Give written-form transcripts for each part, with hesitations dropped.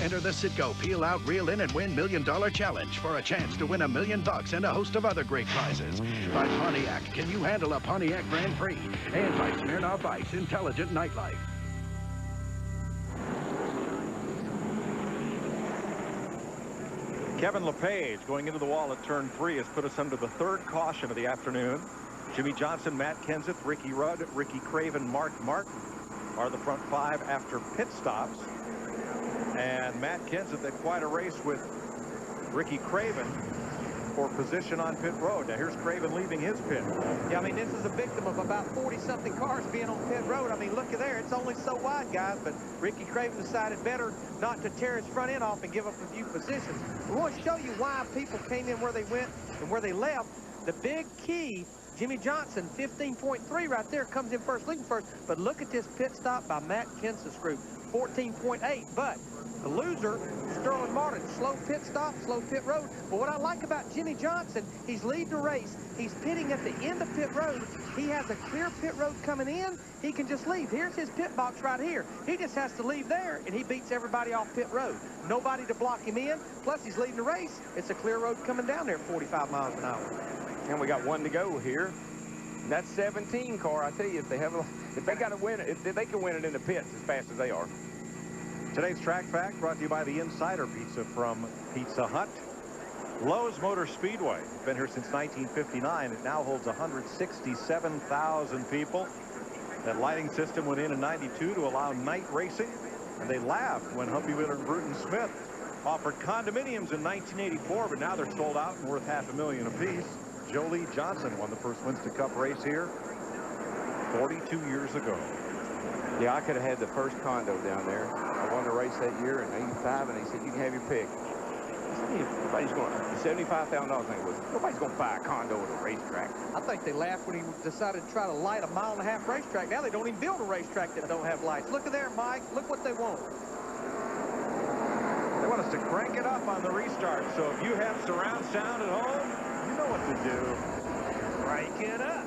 Enter the Citgo Peel Out, Reel In, and Win $1 Million Challenge for a chance to win $1 million and a host of other great prizes. By Pontiac, Can You Handle a Pontiac Grand Prix? And by Smirnoff Ice, Intelligent Nightlife. Kevin LePage going into the wall at turn 3 has put us under the third caution of the afternoon. Jimmy Johnson, Matt Kenseth, Ricky Rudd, Ricky Craven, Mark Martin are the front 5 after pit stops. And Matt Kenseth had quite a race with Ricky Craven for position on pit road. Now here's Craven leaving his pit. Yeah, I mean, this is a victim of about 40-something cars being on pit road. I mean, look at there. It's only so wide, guys. But Ricky Craven decided better not to tear his front end off and give up a few positions. We want to show you why people came in where they went and where they left. The big key, Jimmy Johnson, 15.3 right there, comes in first, leading first. But look at this pit stop by Matt Kenseth's group, 14.8. But the loser, Sterling Martin, slow pit stop, slow pit road. But what I like about Jimmy Johnson, he's leading the race. He's pitting at the end of pit road. He has a clear pit road coming in. He can just leave. Here's his pit box right here. He just has to leave there, and he beats everybody off pit road. Nobody to block him in. Plus, he's leading the race. It's a clear road coming down there at 45 miles an hour. And we got one to go here. And that 17 car, I tell you, if they got to win it, if they can win it in the pits as fast as they are. Today's Track Fact brought to you by the Insider Pizza from Pizza Hut. Lowe's Motor Speedway, been here since 1959. It now holds 167,000 people. That lighting system went in 92 to allow night racing. And they laughed when Humpy Wheeler and Bruton Smith offered condominiums in 1984, but now they're sold out and worth $500,000 apiece. Jolie Johnson won the first Winston Cup race here 42 years ago. Yeah, I could have had the first condo down there. I won the race that year in '85, and they said, you can have your pick. Nobody's going to, $75,000, I think it was. Nobody's going to buy a condo at a racetrack. I think they laughed when he decided to try to light a 1.5 mile racetrack. Now they don't even build a racetrack that don't have lights. Look at there, Mike. Look what they want. They want us to crank it up on the restart. So if you have surround sound at home, you know what to do. Crank it up.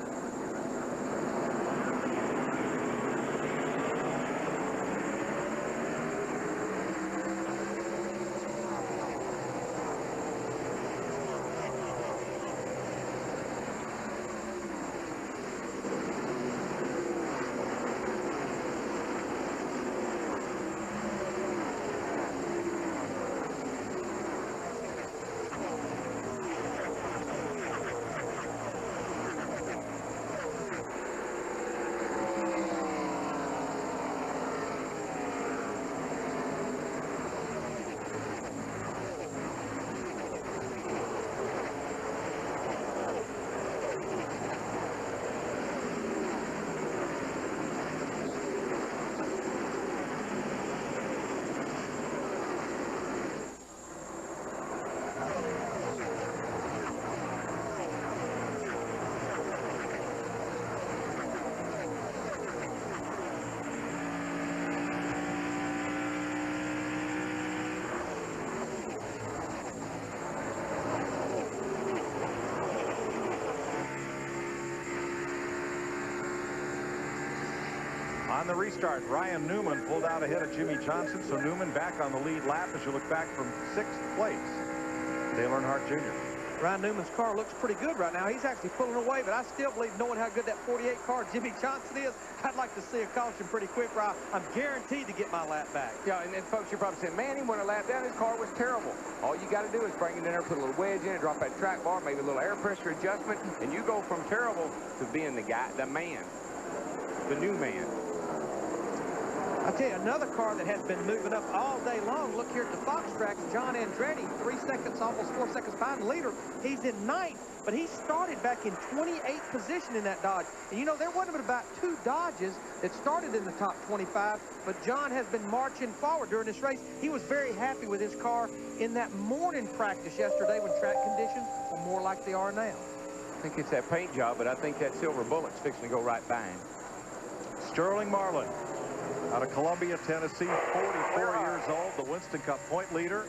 On the restart, Ryan Newman pulled out ahead of Jimmy Johnson, so Newman back on the lead lap as you look back from 6th place. Dale Earnhardt Jr. Ryan Newman's car looks pretty good right now. He's actually pulling away, but I still believe, knowing how good that 48 car Jimmy Johnson is, I'd like to see a caution pretty quick, Rob. I'm guaranteed to get my lap back. Yeah, and folks, you're probably saying, man, he went a lap down. His car was terrible. All you got to do is bring it in there, put a little wedge in it, drop that track bar, maybe a little air pressure adjustment, and you go from terrible to being the guy, the man, the new man. I tell you, another car that has been moving up all day long. Look here at the Fox tracks, John Andretti, 3 seconds, almost 4 seconds behind the leader. He's in 9th, but he started back in 28th position in that Dodge. And you know, there wasn't but about 2 Dodges that started in the top 25, but John has been marching forward during this race. He was very happy with his car in that morning practice yesterday when track conditions were more like they are now. I think it's that paint job, but I think that silver bullet's fixing to go right by him. Sterling Marlin, out of Columbia, Tennessee, 44 years old, the Winston Cup point leader.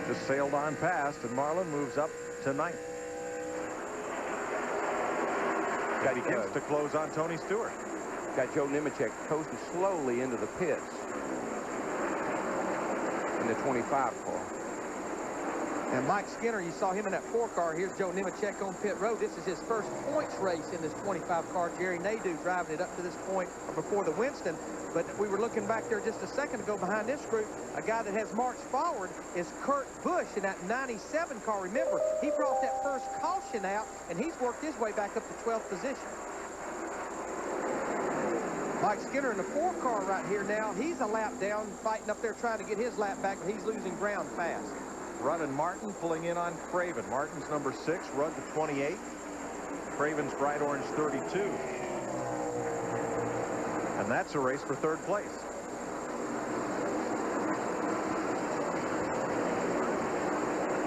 Just sailed on past, and Marlin moves up to 9th. He begins to close on Tony Stewart. Got Joe Nemechek coasting slowly into the pits in the 25 car. And Mike Skinner, you saw him in that 4 car. Here's Joe Nemechek on pit road. This is his first points race in this 25 car. Jerry Nadeau driving it up to this point before the Winston. But we were looking back there just a second ago behind this group. A guy that has marched forward is Kurt Busch in that 97 car. Remember, he brought that first caution out, and he's worked his way back up to 12th position. Mike Skinner in the 4 car right here now. He's a lap down, fighting up there trying to get his lap back, but he's losing ground fast. Rudd and Martin pulling in on Craven. Martin's number 6, Rudd the 28. Craven's bright orange 32. And that's a race for 3rd place.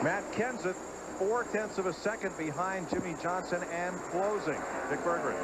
Matt Kenseth, 0.4 of a second behind Jimmy Johnson and closing. Dick Berggren.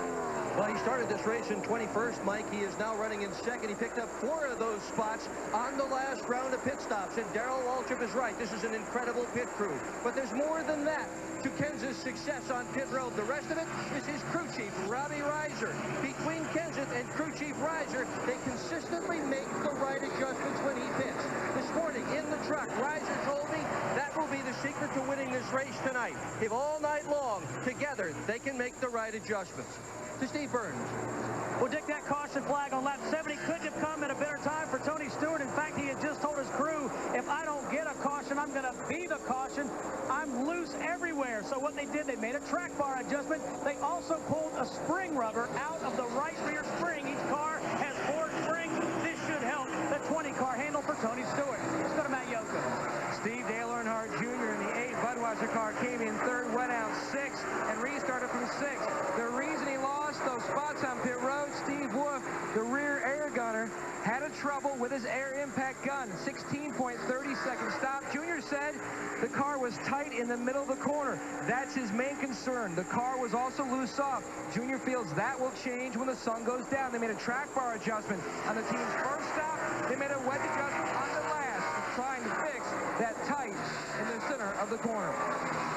Well, he started this race in 21st, Mike. He is now running in 2nd. He picked up 4 of those spots on the last round of pit stops. And Darrell Waltrip is right. This is an incredible pit crew. But there's more than that to Kenseth's success on pit road. The rest of it is his crew chief, Robbie Reiser. Between Kenseth and crew chief Reiser, they consistently make the right adjustments when he pits. This morning in the truck, Reiser told me that will be the secret to winning this race tonight. If all night long, together, they can make the right adjustments. To Steve Burns. Well, Dick, that caution flag on lap 70 couldn't have come at a better time for Tony Stewart. In fact, he had just told his crew, if I don't get a caution, I'm going to be the caution. I'm loose everywhere. So what they did, they made a track bar adjustment. They also pulled a spring rubber out of the right rear spring. Each car has 4 springs. This should help the 20 car handle for Tony Stewart. Let's go to Matt Yocum. Steve Dale Earnhardt Jr. in the 8 Budweiser car came in 3rd, went out 6th, and restarted from 6th. The reason he lost those spots on pit road, Steve Wolf, the rear air gunner, had a trouble with his air impact gun. 16.30 second stop. Junior said the car was tight in the middle of the corner. That's his main concern. The car was also loose off. Junior feels that will change when the sun goes down. They made a track bar adjustment on the team's first stop. They made a wedge adjustment on the last, trying to fix that tight in the center of the corner.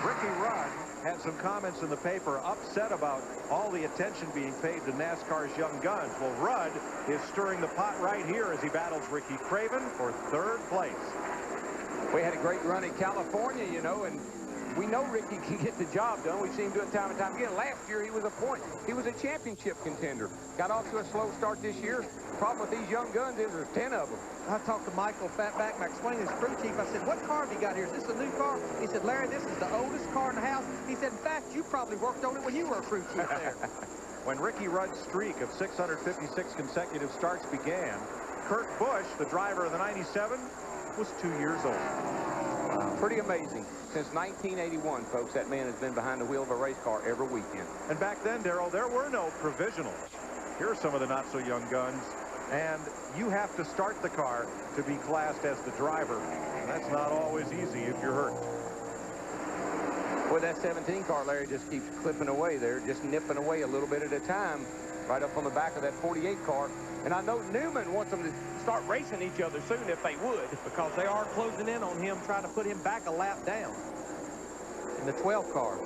Ricky Rudd had some comments in the paper upset about all the attention being paid to NASCAR's young guns. Well, Rudd is stirring the pot right here as he battles Ricky Craven for 3rd place. We had a great run in California, you know, and we know Ricky can get the job done. We've seen him do it time and time again. Last year, he was a championship contender. Got off to a slow start this year. Problem with these young guns is there's 10 of them. I talked to Michael Fatback, McSwain, his crew chief. I said, what car have you got here? Is this a new car? He said, Larry, this is the oldest car in the house. He said, in fact, you probably worked on it when you were a crew chief there. When Ricky Rudd's streak of 656 consecutive starts began, Kurt Busch, the driver of the 97, was 2 years old. Wow. Pretty amazing. Since 1981, folks, that man has been behind the wheel of a race car every weekend. And back then, Darrell, there were no provisionals. Here are some of the not-so-young guns. And you have to start the car to be classed as the driver. And that's not always easy if you're hurt. Boy, that 17 car, Larry, just keeps clipping away there, just nipping away a little bit at a time, right up on the back of that 48 car. And I know Newman wants them to start racing each other soon if they would. Because they are closing in on him, trying to put him back a lap down in the 12 car.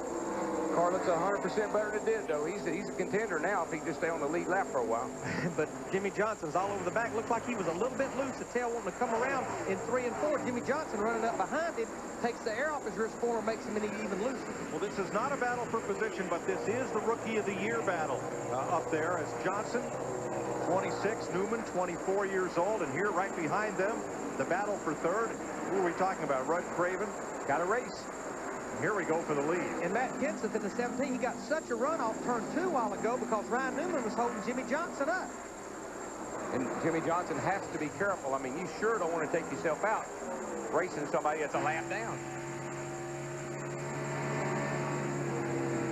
Car looks 100% better than it did, though. He's a contender now if he can just stay on the lead lap for a while. But Jimmy Johnson's all over the back. Looked like he was a little bit loose. The tail wanting to come around in 3 and 4. Jimmy Johnson running up behind him, takes the air off his rear spoiler, makes him even looser. Well, this is not a battle for position, but this is the Rookie of the Year battle up there as Johnson, 26, Newman, 24 years old, and here right behind them, the battle for 3rd. Who are we talking about? Rudd, Craven. Got a race. Here we go for the lead. And Matt Kenseth in the 17, he got such a run off turn 2 a while ago because Ryan Newman was holding Jimmy Johnson up. And Jimmy Johnson has to be careful. I mean, you sure don't want to take yourself out racing somebody that's a lap down.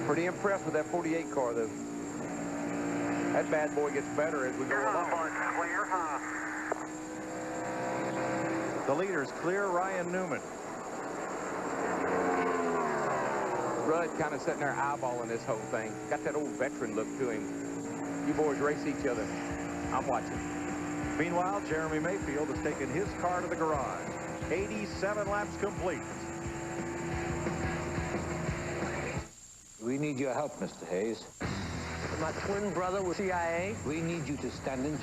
Pretty impressed with that 48 car, though. That bad boy gets better as we go along. The leader's clear, Ryan Newman. Rudd kind of sitting there eyeballing this whole thing. Got that old veteran look to him. You boys race each other. I'm watching. Meanwhile, Jeremy Mayfield has taken his car to the garage. 87 laps complete. We need your help, Mr. Hayes. My twin brother was CIA. We need you to stand in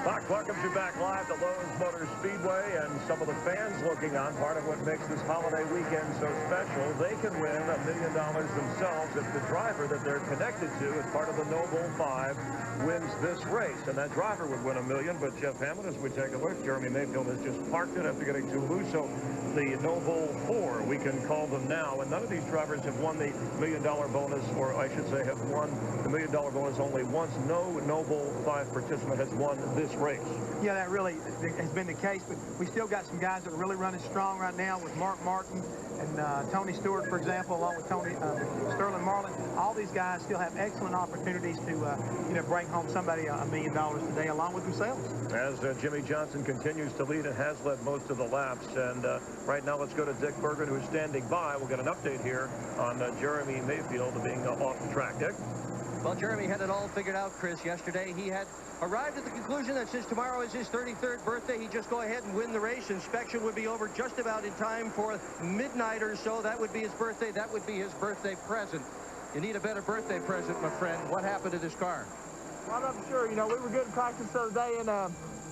Buck welcomes you back live to Lowe's Motor Speedway, and some of the fans looking on. Part of what makes this holiday weekend so special, they can win $1 million themselves if the driver that they're connected to as part of the Noble 5 wins this race. And that driver would win $1 million, but Jeff Hammond, as we take a look, Jeremy Mayfield has just parked it after getting too loose. So the Noble 4, we can call them now, and none of these drivers have won the $1 million bonus, or I should say have won the $1 million bonus only once. No Noble 5 participant has won this race. Yeah, that really has been the case, but we still got some guys that are really running strong right now with Mark Martin and Tony Stewart, for example, along with Sterling Marlin. All these guys still have excellent opportunities to bring home somebody $1 million today, along with themselves. As Jimmy Johnson continues to lead and has led most of the laps, and right now let's go to Dick Bergen, who's standing by. We'll get an update here on Jeremy Mayfield being off the track. Dick? Well, Jeremy had it all figured out, Chris. Yesterday, he had arrived at the conclusion that since tomorrow is his 33rd birthday, he'd just go ahead and win the race. Inspection would be over just about in time for midnight or so. That would be his birthday. That would be his birthday present. You need a better birthday present, my friend. What happened to this car? Well, I'm not sure. You know, we were good in practice the other day and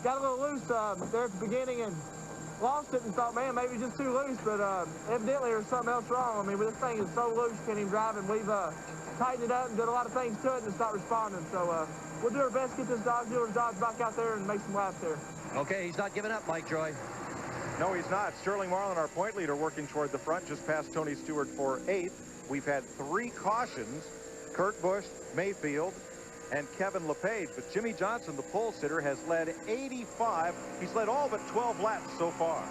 got a little loose there at the beginning and lost it and thought, man, maybe just too loose. But evidently there's something else wrong. I mean, this thing is so loose, can't even drive, and we've tightened it up and did a lot of things to it, and it's not responding. So we'll do our best to get this dealer's Dodge back out there and make some laps there. Okay, he's not giving up, Mike Joy. No, he's not. Sterling Marlin, our point leader, working toward the front, just past Tony Stewart for 8th. We've had 3 cautions, Kurt Busch, Mayfield, and Kevin LePage. But Jimmy Johnson, the pole sitter, has led 85. He's led all but 12 laps so far.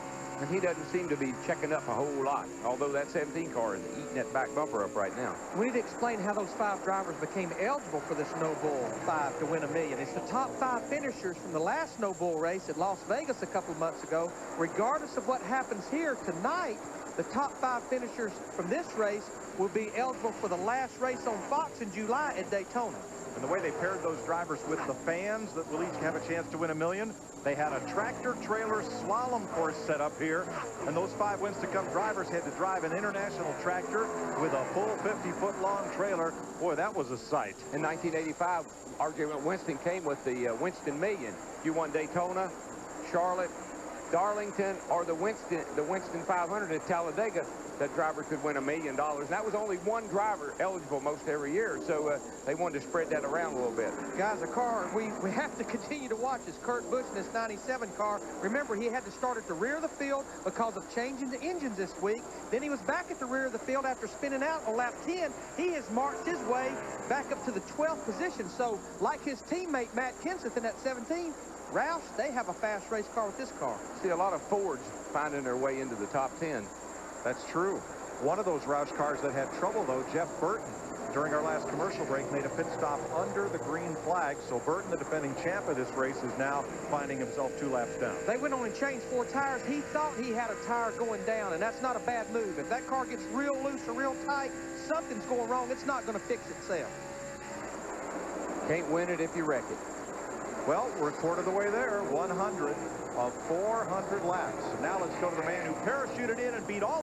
And he doesn't seem to be checking up a whole lot, although that 17 car is eating that back bumper up right now. We need to explain how those 5 drivers became eligible for this No Bull 5 to win $1 million. It's the top 5 finishers from the last No Bull race at Las Vegas a couple of months ago. Regardless of what happens here tonight, the top 5 finishers from this race will be eligible for the last race on Fox in July at Daytona. And the way they paired those drivers with the fans that will each have a chance to win $1 million, they had a tractor-trailer slalom course set up here, and those 5 wins-to-come drivers had to drive an international tractor with a full 50-foot-long trailer. Boy, that was a sight. In 1985, R.J. Winston came with the Winston Million. You won Daytona, Charlotte, Darlington, or the Winston 500 at Talladega, that driver could win $1 million. And that was only one driver eligible most every year, so they wanted to spread that around a little bit. Guys, a car we have to continue to watch is Kurt Busch in his 97 car. Remember, he had to start at the rear of the field because of changing the engines this week. Then he was back at the rear of the field after spinning out on lap 10. He has marched his way back up to the 12th position. So, like his teammate Matt Kenseth in that 17, Roush, they have a fast race car with this car. See a lot of Fords finding their way into the top 10. That's true. One of those Roush cars that had trouble, though, Jeff Burton, during our last commercial break, made a pit stop under the green flag. So Burton, the defending champ of this race, is now finding himself 2 laps down. They went on and changed 4 tires. He thought he had a tire going down, and that's not a bad move. If that car gets real loose or real tight, something's going wrong. It's not going to fix itself. Can't win it if you wreck it. Well, we're a quarter of the way there, 100 of 400 laps. Now let's go to the man who parachuted in and beat all